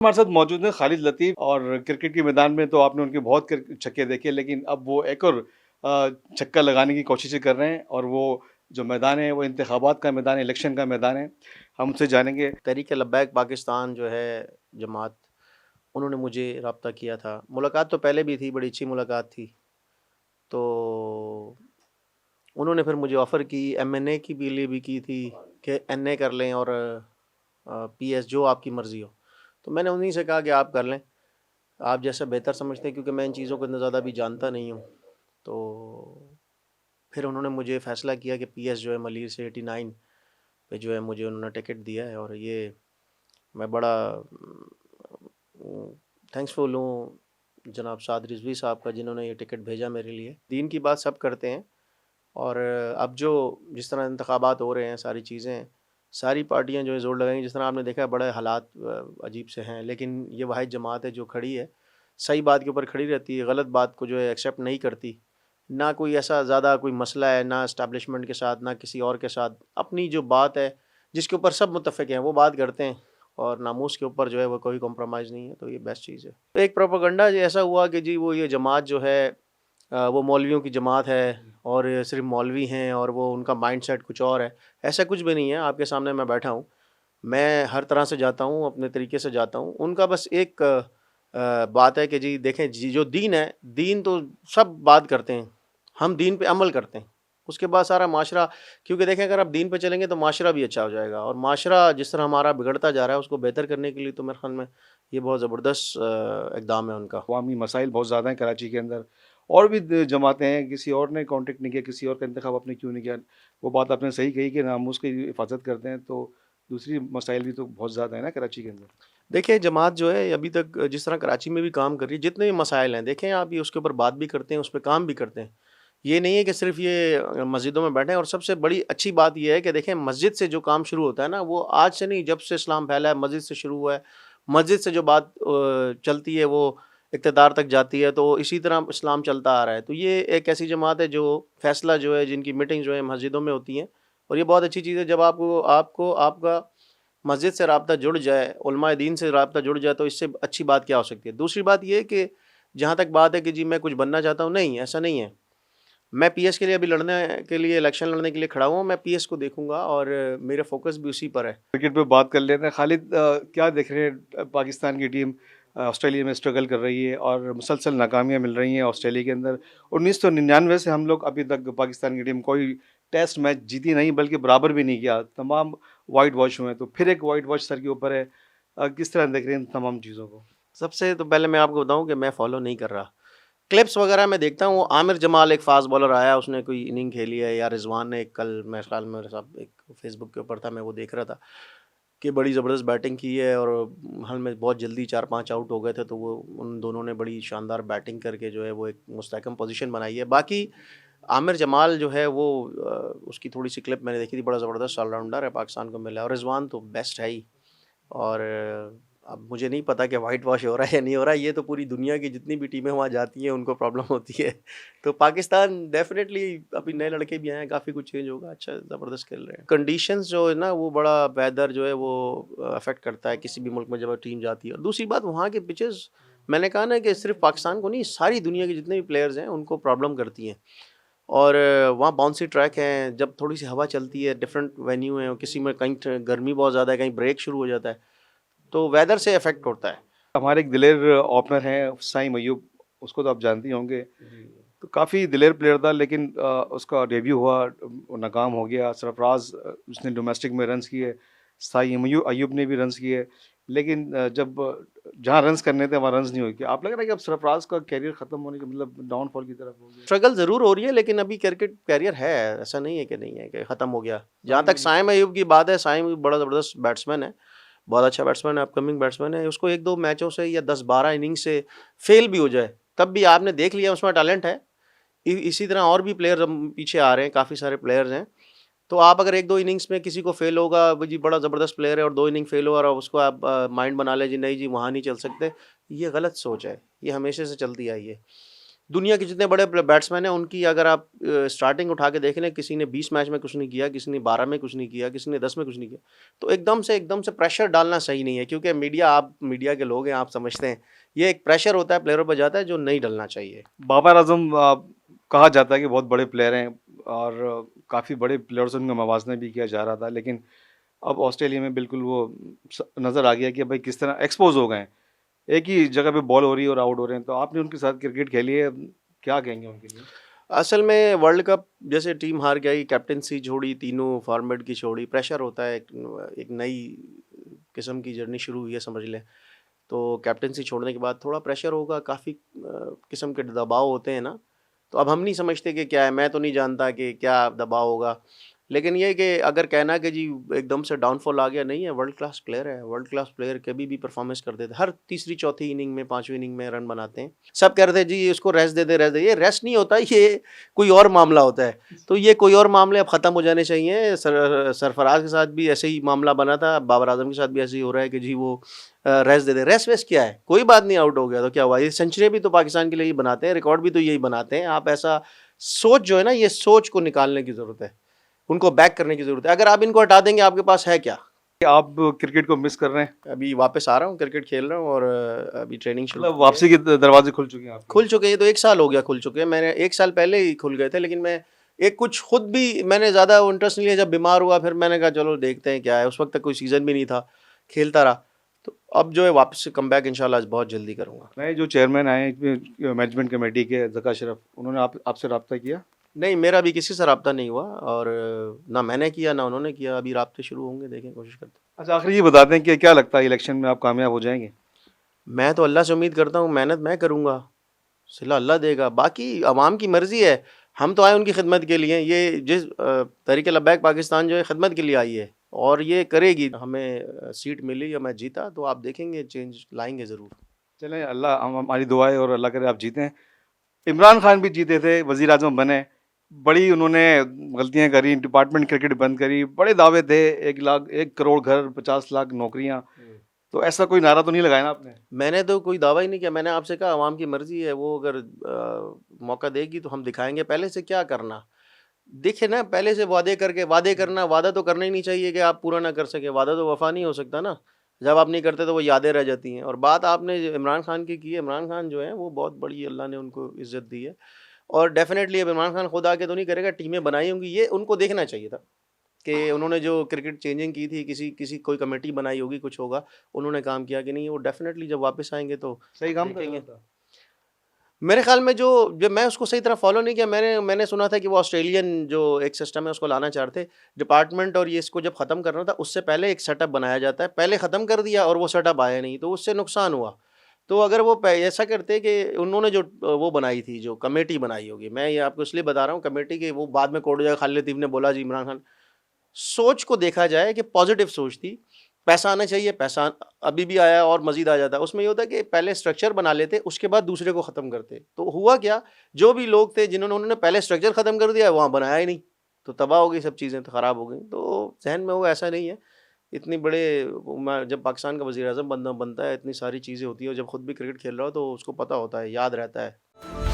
हमारे साथ मौजूद हैं खालिद लतीफ़ और क्रिकेट के मैदान में तो आपने उनके बहुत छक्के देखे, लेकिन अब वो एक और छक्का लगाने की कोशिशें कर रहे हैं और वो जो मैदान है वो इंतखाबात का मैदान है, इलेक्शन का मैदान है। हम उनसे जानेंगे। तहरीक लब्बैक पाकिस्तान जो है जमात, उन्होंने मुझे रब्ता किया था। मुलाकात तो पहले भी थी, बड़ी अच्छी मुलाकात थी। तो उन्होंने फिर मुझे ऑफ़र की, एमएनए की भी लिए भी की थी कि एनए कर लें और पीएस, जो आपकी मर्ज़ी हो। तो मैंने उन्हीं से कहा कि आप कर लें, आप जैसा बेहतर समझते हैं, क्योंकि मैं इन चीज़ों को इतना ज़्यादा भी जानता नहीं हूँ। तो फिर उन्होंने मुझे फ़ैसला किया कि पीएस जो है मलिर से 89 पे जो है मुझे उन्होंने टिकट दिया है, और ये मैं बड़ा थैंक्सफुल हूँ जनाब साद रिजवी साहब का, जिन्होंने ये टिकट भेजा मेरे लिए। दीन की बात सब करते हैं, और अब जो जिस तरह इंतखाबात हो रहे हैं, सारी चीज़ें, सारी पार्टियां जो है ज़ोर लगाएंगी। जिस तरह आपने देखा है, बड़े हालात अजीब से हैं, लेकिन ये वाहिद जमात है जो खड़ी है, सही बात के ऊपर खड़ी रहती है, गलत बात को जो है एक्सेप्ट नहीं करती। ना कोई ऐसा ज़्यादा कोई मसला है, ना इस्टेब्लिशमेंट के साथ, ना किसी और के साथ। अपनी जो बात है, जिसके ऊपर सब मुत्तफ़िक हैं, वो बात करते हैं, और नामूस के ऊपर जो है वो कोई कॉम्प्रोमाइज़ नहीं है। तो ये बेस्ट चीज़ है। तो एक प्रोपेगेंडा ऐसा हुआ कि जी वो ये जमात जो है वो मौलवियों की जमात है, और सिर्फ मौलवी हैं, और वो उनका माइंडसेट कुछ और है। ऐसा कुछ भी नहीं है। आपके सामने मैं बैठा हूँ, मैं हर तरह से जाता हूँ, अपने तरीके से जाता हूँ। उनका बस एक बात है कि जी देखें, जी जो दीन है, दीन तो सब बात करते हैं, हम दीन पे अमल करते हैं, उसके बाद सारा माशरा। क्योंकि देखें, अगर आप दीन पे चलेंगे तो माशरा भी अच्छा हो जाएगा, और माशरा जिस तरह हमारा बिगड़ता जा रहा है, उसको बेहतर करने के लिए तो मेरे ख्याल में ये बहुत ज़बरदस्त इकदाम है उनका। अवामी मसाइल बहुत ज़्यादा हैं कराची के अंदर, और भी जमातें हैं, किसी और ने कॉन्टेक्ट नहीं किया, किसी और का इंतखाब आपने क्यों नहीं किया। वो बात आपने सही कही कि नामूस की हिफाजत करते हैं, तो दूसरी मसाइल भी तो बहुत ज़्यादा है ना कराची के अंदर। देखिए, जमात जो है अभी तक जिस तरह कराची में भी काम कर रही है, जितने भी मसाइल हैं, देखें आप, ये उसके ऊपर बात भी करते हैं, उस पे काम भी करते हैं। ये नहीं है कि सिर्फ़ ये मस्जिदों में बैठे हैं। और सबसे बड़ी अच्छी बात ये है कि देखें, मस्जिद से जो काम शुरू होता है ना, वो आज से नहीं, जब से इस्लाम फैला है, मस्जिद से शुरू हुआ है। मस्जिद से जो बात चलती है, वो इक़्तिदार तक जाती है, तो इसी तरह इस्लाम चलता आ रहा है। तो ये एक ऐसी जमात है जो फ़ैसला जो है, जिनकी मीटिंग जो है मस्जिदों में होती हैं, और ये बहुत अच्छी चीज़ है। जब आपको आपको आपका मस्जिद से राब्ता जुड़ जाए, उलमाए दीन से राब्ता जुड़ जाए, तो इससे अच्छी बात क्या हो सकती है। दूसरी बात ये है कि जहाँ तक बात है कि जी मैं कुछ बनना चाहता हूँ, नहीं, ऐसा नहीं है। मैं पीएस के लिए अभी लड़ने के लिए, इलेक्शन लड़ने के लिए खड़ा हुआ हूँ। मैं पीएस को देखूँगा, और मेरा फ़ोकस भी उसी पर है। क्रिकेट पे बात कर लेते हैं। खालिद, क्या देख रहे हैं, पाकिस्तान की टीम ऑस्ट्रेलिया में स्ट्रगल कर रही है और मुसलसल नाकामियाँ मिल रही हैं ऑस्ट्रेलिया के अंदर। 1999 से हम लोग अभी तक पाकिस्तान की टीम कोई टेस्ट मैच जीती नहीं, बल्कि बराबर भी नहीं किया। तमाम वाइट वॉश हुए हैं, तो फिर एक वाइट वॉश सर के ऊपर है। किस तरह देख रहे हैं इन तमाम चीज़ों को? सबसे तो पहले मैं आपको बताऊँ कि मैं फ़ॉलो नहीं कर रहा। क्लिप्स वगैरह मैं देखता हूँ। आमिर जमाल एक फ़ास्ट बॉलर आया, उसने कोई इनिंग खेली है, या रिज़वान ने एक, कल मेरे ख़्याल में मेरे साथ एक फ़ेसबुक के ऊपर था, मैं वो देख रहा था कि बड़ी ज़बरदस्त बैटिंग की है, और हाल में बहुत जल्दी 4-5 आउट हो गए थे, तो वो उन दोनों ने बड़ी शानदार बैटिंग करके जो है वो एक मुस्तहकम पोज़ीशन बनाई है। बाकी आमिर जमाल जो है वो उसकी थोड़ी-सी क्लिप मैंने देखी थी, बड़ा ज़बरदस्त ऑलराउंडर है, पाकिस्तान को मिला है, और रिज़वान तो बेस्ट है ही। और अब मुझे नहीं पता कि वाइट वॉश हो रहा है या नहीं हो रहा है, ये तो पूरी दुनिया की जितनी भी टीमें वहाँ जाती हैं उनको प्रॉब्लम होती है। तो पाकिस्तान डेफ़िनेटली, अभी नए लड़के भी आए हैं, काफ़ी कुछ चेंज होगा, अच्छा ज़बरदस्त खेल रहे हैं। कंडीशंस जो है ना, वो बड़ा वेदर जो है वो अफ़ेक्ट करता है किसी भी मुल्क में जब टीम जाती है। और दूसरी बात, वहाँ के पिचेज़, मैंने कहा ना कि सिर्फ़ पाकिस्तान को नहीं, सारी दुनिया के जितने भी प्लेयर्स हैं उनको प्रॉब्लम करती हैं। और वहाँ बाउंसी ट्रैक हैं, जब थोड़ी-सी हवा चलती है, डिफरेंट वेन्यू है, किसी में कहीं गर्मी बहुत ज़्यादा है, कहीं ब्रेक शुरू हो जाता है, तो वेदर से इफ़ेक्ट होता है। हमारे एक दिलेर ओपनर हैं साइम अयूब, उसको तो आप जानते ही होंगे। जी। तो काफ़ी दिलेर प्लेयर था, लेकिन उसका डेब्यू हुआ, नाकाम हो गया। सरफराज, उसने डोमेस्टिक में रन्स किए, साइम अयूब ने भी रन्स किए, लेकिन जब जहाँ रन्स करने थे वहाँ रन्स नहीं हुए। क्या आप लग रहा है कि अब सरफराज का कैरियर ख़त्म होने का मतलब डाउनफॉल की तरफ हो गया? स्ट्रगल ज़रूर हो रही है, लेकिन अभी क्रिकेट कैरियर है, ऐसा नहीं है कि नहीं है, कि ख़त्म हो गया। जहाँ साइम तक अयूब। साइम अयूब की बात है, साइम अयूब बड़ा ज़बरदस्त बैट्समैन है, बहुत अच्छा बैट्समैन है, अपकमिंग बैट्समैन है। उसको 1-2 मैचों से या 10-12 इनिंग से फेल भी हो जाए, तब भी आपने देख लिया उसमें टैलेंट है। इसी तरह और भी प्लेयर पीछे आ रहे हैं, काफ़ी सारे प्लेयर्स हैं। तो आप अगर 1-2 इनिंग्स में किसी को फेल होगा, वो जी बड़ा ज़बरदस्त प्लेयर है, और 2 इनिंग फेल हुआ, और उसको आप माइंड बना लें जी नहीं जी वहाँ नहीं चल सकते, ये गलत सोच है, ये हमेशा से चलती आई है। दुनिया के जितने बड़े बैट्समैन हैं उनकी अगर आप स्टार्टिंग उठा के देख लें, किसी ने 20 मैच में कुछ नहीं किया, किसी ने 12 में कुछ नहीं किया, किसी ने 10 में कुछ नहीं किया। तो एकदम से प्रेशर डालना सही नहीं है, क्योंकि मीडिया, आप मीडिया के लोग हैं, आप समझते हैं ये एक प्रेशर होता है प्लेयरों पर जाता है जो नहीं डलना चाहिए। बाबर आजम कहा जाता है कि बहुत बड़े प्लेयर हैं और काफ़ी बड़े प्लेयर्स उनका मवाजना भी किया जा रहा था, लेकिन अब ऑस्ट्रेलिया में बिल्कुल वो नज़र आ गया कि भाई किस तरह एक्सपोज हो गए हैं, एक ही जगह पे बॉल हो रही है और आउट हो रहे हैं। तो आपने उनके साथ क्रिकेट खेली है, क्या कहेंगे उनके लिए? असल में वर्ल्ड कप जैसे टीम हार गई, कैप्टेंसी छोड़ी, तीनों फॉर्मेट की छोड़ी, प्रेशर होता है, एक नई किस्म की जर्नी शुरू हुई है समझ लें। तो कैप्टेंसी छोड़ने के बाद थोड़ा प्रेशर होगा, काफ़ी किस्म के दबाव होते हैं ना। तो अब हम नहीं समझते कि क्या है, मैं तो नहीं जानता कि क्या दबाव होगा, लेकिन ये कि अगर कहना कि जी एकदम से डाउनफॉल आ गया, नहीं है। वर्ल्ड क्लास प्लेयर है, वर्ल्ड क्लास प्लेयर कभी भी परफॉर्मेंस कर देते, हर तीसरी चौथी इनिंग में, पांचवी इनिंग में रन बनाते हैं। सब कह रहे थे जी इसको रेस्ट दे दे, रेस्ट दे। ये रेस्ट नहीं होता, ये कोई और मामला होता है। तो ये कोई और मामले अब ख़त्म हो जाने चाहिए। सरफराज के साथ भी ऐसे ही मामला बना था, बाबर आजम के साथ भी ऐसे ही हो रहा है कि जी वो रेस्ट दे दे। रेस्ट वेस्ट क्या है, कोई बात नहीं, आउट हो गया तो क्या हुआ। ये सेंचुरी भी तो पाकिस्तान के लिए ही बनाते हैं, रिकॉर्ड भी तो यही बनाते हैं। आप ऐसा सोच जो है ना, ये सोच को निकालने की ज़रूरत है, उनको बैक करने की ज़रूरत है। अगर आप इनको हटा देंगे, आपके पास है क्या? आप क्रिकेट को मिस कर रहे हैं? अभी वापस आ रहा हूँ, क्रिकेट खेल रहा हूँ और अभी ट्रेनिंग शुरू मतलब की है। वापसी के दरवाजे खुल चुके हैं आपके? खुल चुके हैं, ये तो 1 साल हो गया खुल चुके हैं। मैंने 1 साल पहले ही खुल गए थे, लेकिन मैं एक कुछ खुद भी मैंने ज़्यादा इंटरेस्ट नहीं लिया। जब बीमार हुआ फिर मैंने कहा चलो देखते हैं क्या है। उस वक्त तक कोई सीज़न भी नहीं था, खेलता रहा। तो अब जो है वापस से कमबैक इंशाल्लाह बहुत जल्दी करूँगा। नए जो चेयरमैन आए हैं मैनेजमेंट कमेटी के, ज़का अशरफ, उन्होंने आपसे रब्ता किया? नहीं, मेरा अभी किसी से रब्ता नहीं हुआ और ना मैंने किया ना उन्होंने किया। अभी राब्ते शुरू होंगे, देखें, कोशिश करते हैं। अच्छा, आखिर ये बता दें कि क्या लगता है इलेक्शन में आप कामयाब हो जाएंगे? मैं तो अल्लाह से उम्मीद करता हूँ, मेहनत मैं करूँगा, सिला अल्लाह देगा, बाकी अवाम की मर्ज़ी है। हम तो आए उनकी खिदमत के लिए। ये जिस तहरीक लब्बैक पाकिस्तान जो है खिदमत के लिए आई है और ये करेगी। हमें सीट मिली या मैं जीता तो आप देखेंगे चेंज लाएंगे ज़रूर। चलें, अल्लाह हमारी दुआ है और अल्लाह करे आप जीतें। इमरान खान भी जीते थे, वज़ीर आज़म बने, बड़ी उन्होंने गलतियां करी, डिपार्टमेंट क्रिकेट बंद करी, बड़े दावे थे, 1 लाख 1 करोड़ घर, 50 लाख नौकरियां। तो ऐसा कोई नारा तो नहीं लगाया ना आपने? मैंने तो कोई दावा ही नहीं किया। मैंने आपसे कहा अवाम की मर्ज़ी है, वो अगर मौका देगी तो हम दिखाएंगे। पहले से क्या करना, देखिए ना, पहले से वादे करके वादे करना, वादा तो करना ही नहीं चाहिए कि आप पूरा ना कर सके। वादा तो वफा नहीं हो सकता ना, जब आप नहीं करते तो वो यादें रह जाती हैं। और बात आपने इमरान खान की है, इमरान खान जो है वो बहुत बड़ी, अल्लाह ने उनको इज्जत दी है और डेफिनेटली अब इमरान खान खुद आके तो नहीं करेगा, टीमें बनाई होंगी। ये उनको देखना चाहिए था कि उन्होंने जो क्रिकेट चेंजिंग की थी, किसी किसी कोई कमेटी बनाई होगी, कुछ होगा, उन्होंने काम किया कि नहीं। वो डेफिनेटली जब वापस आएंगे तो सही काम कर रहा देखेंगे। था। मेरे ख्याल में जो जब मैं उसको सही तरह फॉलो नहीं किया। मैंने सुना था कि वो ऑस्ट्रेलियन जो एक सिस्टम है उसको लाना चाहते थे डिपार्टमेंट, और ये इसको जब ख़त्म करना था उससे पहले एक सेटअप बनाया जाता है। पहले ख़त्म कर दिया और वो सेटअप आया नहीं, तो उससे नुकसान हुआ। तो अगर वो ऐसा करते कि उन्होंने जो वो बनाई थी, जो कमेटी बनाई होगी, मैं ये आपको इसलिए बता रहा हूँ कमेटी की, वो बाद में कोर्ट जाकर खालिद लतीफ़ ने बोला जी इमरान खान, सोच को देखा जाए कि पॉजिटिव सोच थी। पैसा आना चाहिए, पैसा अभी भी आया और मज़ीद आ जाता है। उसमें ये होता है कि पहले स्ट्रक्चर बना लेते, उसके बाद दूसरे को ख़त्म करते। तो हुआ क्या, जो भी लोग थे उन्होंने पहले स्ट्रक्चर ख़त्म कर दिया, वहाँ बनाया ही नहीं, तो तबाह हो गई, सब चीज़ें तो ख़राब हो गई। तो ज़हन में वो ऐसा नहीं है। इतनी बड़े जब पाकिस्तान का वज़ीर-ए-आज़म बनता है, इतनी सारी चीज़ें होती हैं और जब खुद भी क्रिकेट खेल रहा हो तो उसको पता होता है, याद रहता है।